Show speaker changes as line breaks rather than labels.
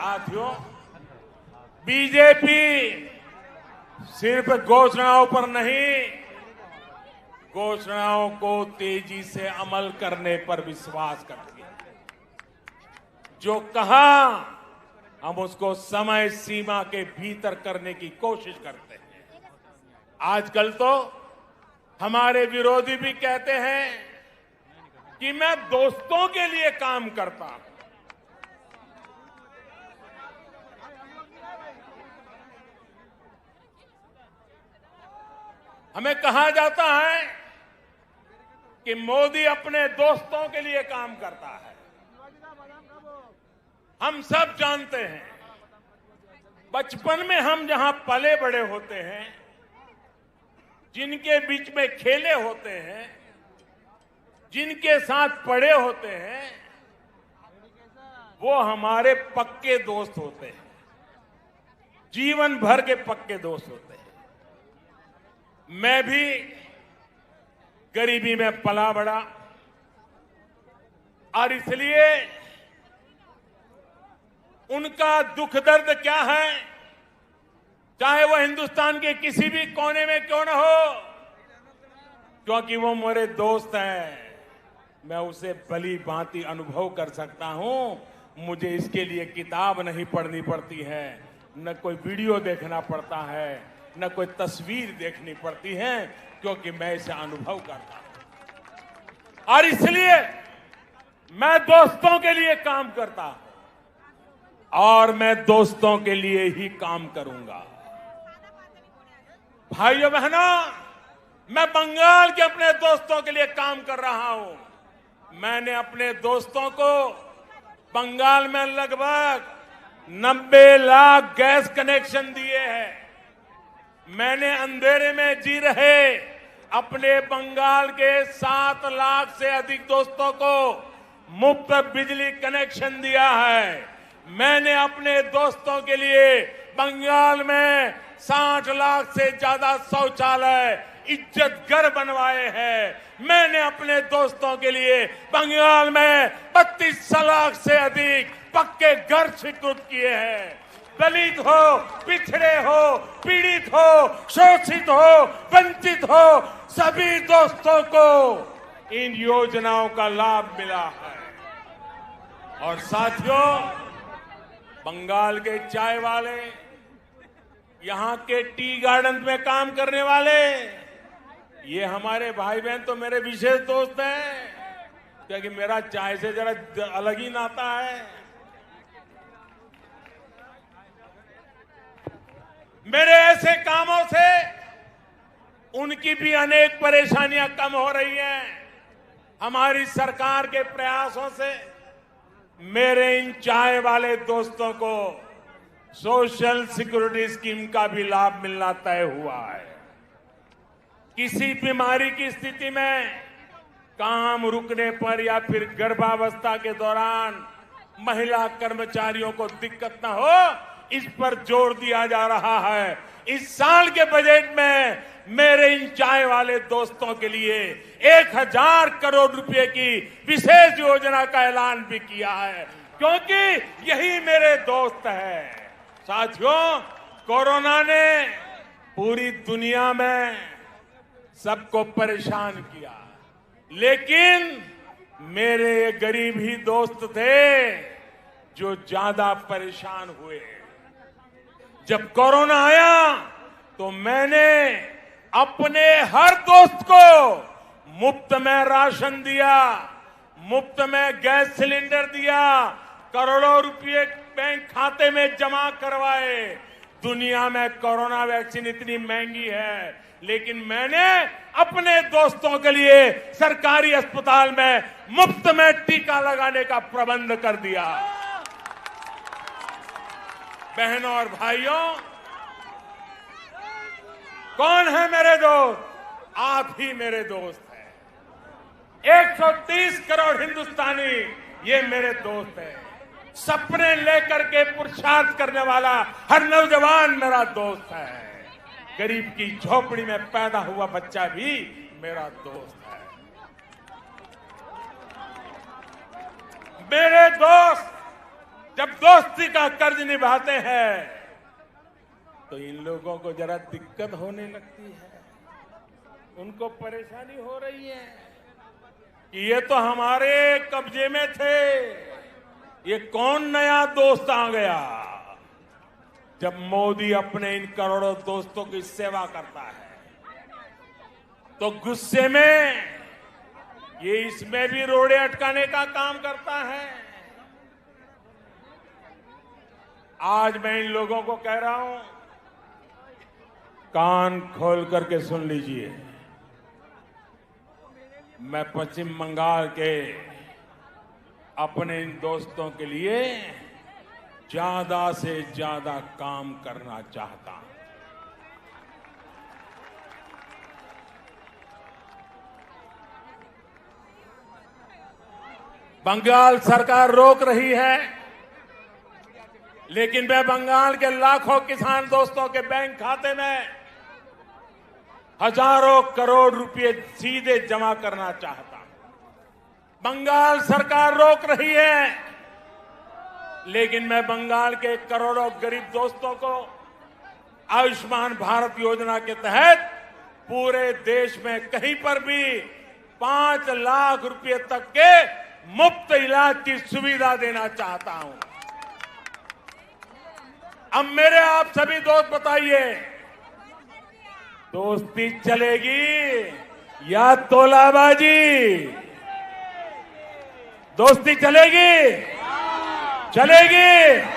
साथियों, बीजेपी सिर्फ घोषणाओं पर नहीं, घोषणाओं को तेजी से अमल करने पर विश्वास करती है। जो कहा हम उसको समय सीमा के भीतर करने की कोशिश करते हैं। आजकल तो हमारे विरोधी भी कहते हैं कि मैं दोस्तों के लिए काम करता हूं। हमें कहा जाता है कि मोदी अपने दोस्तों के लिए काम करता है। हम सब जानते हैं, बचपन में हम जहां पले बड़े होते हैं, जिनके बीच में खेले होते हैं, जिनके साथ पढ़े होते हैं, वो हमारे पक्के दोस्त होते हैं, जीवन भर के पक्के दोस्त होते हैं। मैं भी गरीबी में पला बड़ा और इसलिए उनका दुख दर्द क्या है, चाहे वो हिंदुस्तान के किसी भी कोने में क्यों न हो, क्योंकि वो मेरे दोस्त हैं, मैं उसे भली भांति अनुभव कर सकता हूं। मुझे इसके लिए किताब नहीं पढ़नी पड़ती है, न कोई वीडियो देखना पड़ता है, न कोई तस्वीर देखनी पड़ती है, क्योंकि मैं इसे अनुभव करता हूं। और इसलिए मैं दोस्तों के लिए काम करता हूं और मैं दोस्तों के लिए ही काम करूंगा। भाइयों बहनों, मैं बंगाल के अपने दोस्तों के लिए काम कर रहा हूं। मैंने अपने दोस्तों को बंगाल में लगभग 90 लाख गैस कनेक्शन दिए हैं। मैंने अंधेरे में जी रहे अपने बंगाल के 7 लाख से अधिक दोस्तों को मुफ्त बिजली कनेक्शन दिया है। मैंने अपने दोस्तों के लिए बंगाल में 60 लाख से ज्यादा शौचालय इज्जत घर बनवाए हैं। मैंने अपने दोस्तों के लिए बंगाल में 32 लाख से अधिक पक्के घर स्वीकृत किए हैं। दलित हो, पिछड़े हो, पीड़ित हो, शोषित हो, वंचित हो, सभी दोस्तों को इन योजनाओं का लाभ मिला है। और साथियों, बंगाल के चाय वाले, यहां के टी गार्डन में काम करने वाले, ये हमारे भाई बहन तो मेरे विशेष दोस्त हैं, क्योंकि मेरा चाय से जरा अलग ही नाता है। मेरे ऐसे कामों से उनकी भी अनेक परेशानियां कम हो रही हैं। हमारी सरकार के प्रयासों से मेरे इन चाय वाले दोस्तों को सोशल सिक्योरिटी स्कीम का भी लाभ मिलना तय हुआ है। किसी बीमारी की स्थिति में काम रुकने पर या फिर गर्भावस्था के दौरान महिला कर्मचारियों को दिक्कत न हो, इस पर जोर दिया जा रहा है। इस साल के बजट में मेरे इन चाय वाले दोस्तों के लिए 1000 करोड़ रुपए की विशेष योजना का ऐलान भी किया है, क्योंकि यही मेरे दोस्त हैं। साथियों, कोरोना ने पूरी दुनिया में सबको परेशान किया, लेकिन मेरे ये गरीब ही दोस्त थे जो ज्यादा परेशान हुए। जब कोरोना आया तो मैंने अपने हर दोस्त को मुफ्त में राशन दिया, मुफ्त में गैस सिलेंडर दिया, करोड़ों रुपए बैंक खाते में जमा करवाए। दुनिया में कोरोना वैक्सीन इतनी महंगी है, लेकिन मैंने अपने दोस्तों के लिए सरकारी अस्पताल में मुफ्त में टीका लगाने का प्रबंध कर दिया। बहनों और भाइयों, कौन है मेरे दोस्त? आप ही मेरे दोस्त हैं। 130 करोड़ हिंदुस्तानी ये मेरे दोस्त हैं। सपने लेकर के पुरुषार्थ करने वाला हर नौजवान मेरा दोस्त है। गरीब की झोपड़ी में पैदा हुआ बच्चा भी मेरा दोस्त है। मेरे दोस्त जब दोस्ती का कर्ज निभाते हैं तो इन लोगों को जरा दिक्कत होने लगती है, उनको परेशानी हो रही है कि ये तो हमारे कब्जे में थे, ये कौन नया दोस्त आ गया। जब मोदी अपने इन करोड़ों दोस्तों की सेवा करता है तो गुस्से में ये इसमें भी रोड़े अटकाने का काम करता है। आज मैं इन लोगों को कह रहा हूं, कान खोल करके सुन लीजिए। मैं पश्चिम बंगाल के अपने इन दोस्तों के लिए ज्यादा से ज्यादा काम करना चाहता हूं। बंगाल सरकार रोक रही है, लेकिन मैं बंगाल के लाखों किसान दोस्तों के बैंक खाते में हजारों करोड़ रुपए सीधे जमा करना चाहता हूं। बंगाल सरकार रोक रही है, लेकिन मैं बंगाल के करोड़ों गरीब दोस्तों को आयुष्मान भारत योजना के तहत पूरे देश में कहीं पर भी 5 लाख रुपए तक के मुफ्त इलाज की सुविधा देना चाहता हूं। अब मेरे आप सभी दोस्त बताइए, दोस्ती चलेगी या तोलाबाजी? दोस्ती चलेगी? चलेगी?